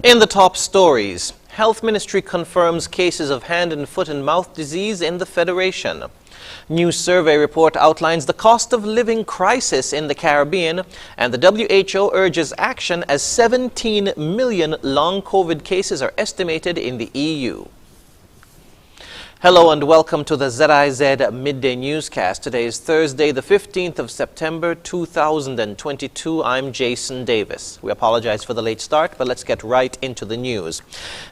In the top stories, Health Ministry confirms cases of hand and foot and mouth disease in the Federation. New survey report outlines the cost of living crisis in the Caribbean, and the WHO urges action as 17 million long COVID cases are estimated in the EU. Hello and welcome to the ZIZ Midday Newscast. Today is Thursday, the 15th of September, 2022. I'm Jason Davis. We apologize for the late start, but let's get right into the news.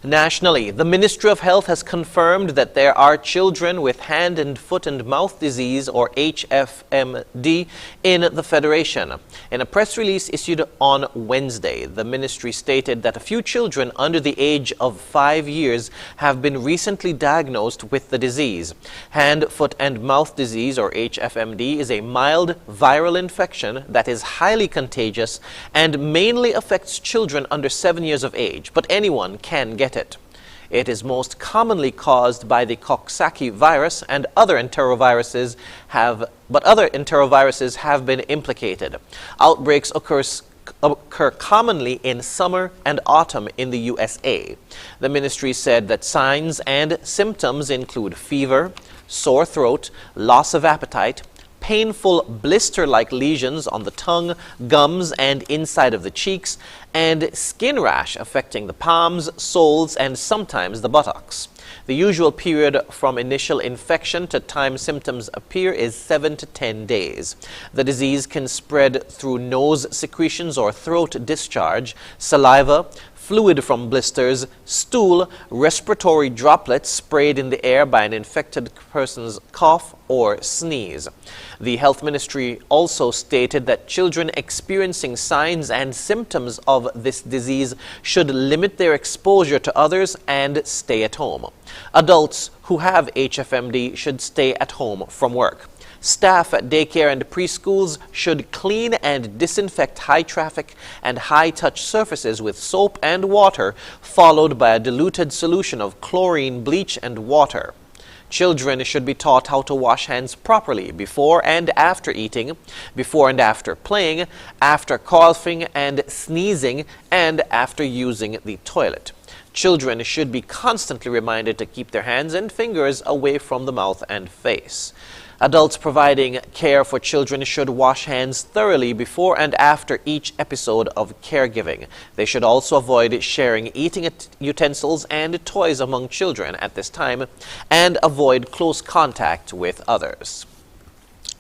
Nationally, the Ministry of Health has confirmed that there are children with hand and foot and mouth disease, or HFMD, in the Federation. In a press release issued on Wednesday, the ministry stated that a few children under the age of 5 years have been recently diagnosed with the disease. Hand, foot and mouth disease, or HFMD, is a mild viral infection that is highly contagious and mainly affects children under 7 years of age, but anyone can get it. It is most commonly caused by the Coxsackie virus, and other enteroviruses have been implicated. Outbreaks occur commonly in summer and autumn in the USA. The ministry said that signs and symptoms include fever, sore throat, loss of appetite, painful blister-like lesions on the tongue, gums, and inside of the cheeks, and skin rash affecting the palms, soles, and sometimes the buttocks. The usual period from initial infection to time symptoms appear is 7 to 10 days. The disease can spread through nose secretions or throat discharge, saliva, fluid from blisters, stool, respiratory droplets sprayed in the air by an infected person's cough or sneeze. The Health Ministry also stated that children experiencing signs and symptoms of this disease should limit their exposure to others and stay at home. Adults who have HFMD should stay at home from work. Staff at daycare and preschools should clean and disinfect high-traffic and high-touch surfaces with soap and water, followed by a diluted solution of chlorine, bleach, and water. Children should be taught how to wash hands properly before and after eating, before and after playing, after coughing and sneezing, and after using the toilet. Children should be constantly reminded to keep their hands and fingers away from the mouth and face. Adults providing care for children should wash hands thoroughly before and after each episode of caregiving. They should also avoid sharing eating utensils and toys among children at this time and avoid close contact with others.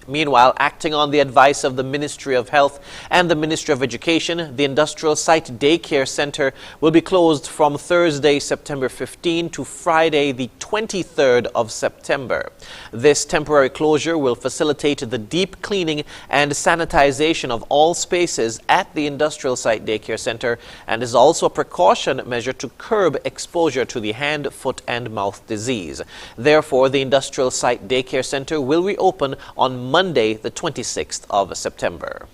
Meanwhile, acting on the advice of the Ministry of Health and the Ministry of Education, the Industrial Site Daycare Center will be closed from Thursday, September 15 to Friday, the 23rd of September. This temporary closure will facilitate the deep cleaning and sanitization of all spaces at the Industrial Site Daycare Center and is also a precaution measure to curb exposure to the hand, foot and mouth disease. Therefore, the Industrial Site Daycare Center will reopen on Monday, the 26th of September.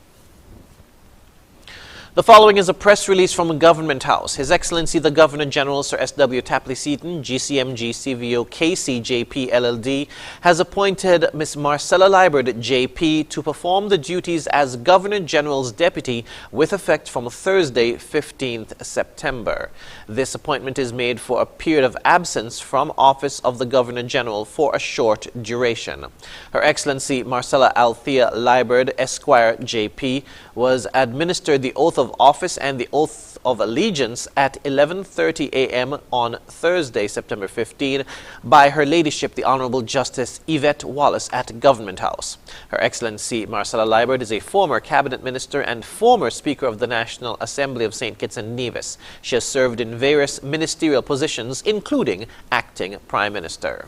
The following is a press release from Government House. His Excellency the Governor General Sir S.W. Tapley Seaton, GCMG CVO KCJP LLD, has appointed Ms. Marcella Liburd JP to perform the duties as Governor General's Deputy with effect from Thursday, 15th September. This appointment is made for a period of absence from office of the Governor General for a short duration. Her Excellency Marcella Althea Liburd Esquire JP was administered the oath of office and the oath of allegiance at 11:30 a.m. on Thursday, September 15, by Her Ladyship the Honorable Justice Yvette Wallace at Government House. Her Excellency Marcella Liburd is a former Cabinet Minister and former Speaker of the National Assembly of St. Kitts and Nevis. She has served in various ministerial positions, including Acting Prime Minister.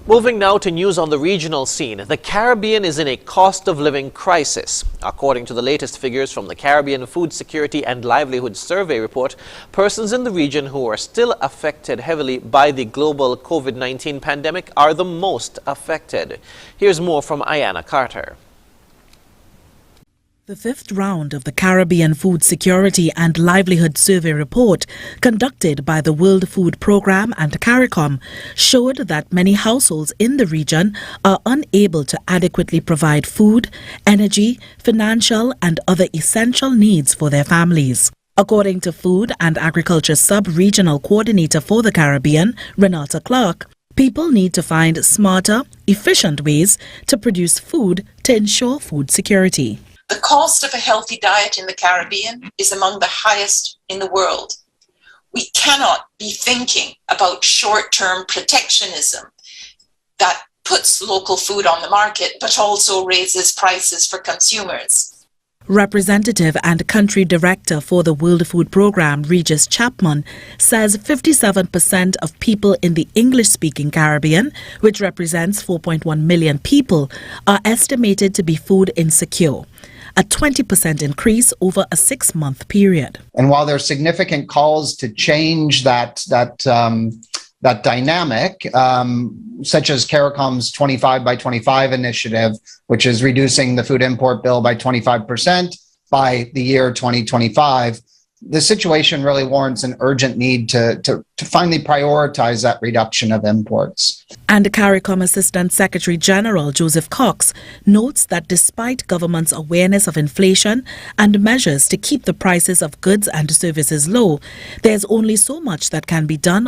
Moving now to news on the regional scene. The Caribbean is in a cost of living crisis. According to the latest figures from the Caribbean Food Security and Livelihood Survey report, persons in the region who are still affected heavily by the global COVID-19 pandemic are the most affected. Here's more from Ayana Carter. The fifth round of the Caribbean Food Security and Livelihood Survey report, conducted by the World Food Programme and CARICOM, showed that many households in the region are unable to adequately provide food, energy, financial and other essential needs for their families. According to Food and Agriculture Sub-Regional Coordinator for the Caribbean, Renata Clark, people need to find smarter, efficient ways to produce food to ensure food security. The cost of a healthy diet in the Caribbean is among the highest in the world. We cannot be thinking about short-term protectionism that puts local food on the market, but also raises prices for consumers. Representative and Country Director for the World Food Programme, Regis Chapman, says 57% of people in the English-speaking Caribbean, which represents 4.1 million people, are estimated to be food insecure, a 20% increase over a 6-month period. And while there are significant calls to change that dynamic, such as CARICOM's 25 by 25 initiative, which is reducing the food import bill by 25% by the year 2025, the situation really warrants an urgent need to finally prioritize that reduction of imports. And CARICOM Assistant Secretary General Joseph Cox notes that despite government's awareness of inflation and measures to keep the prices of goods and services low, there's only so much that can be done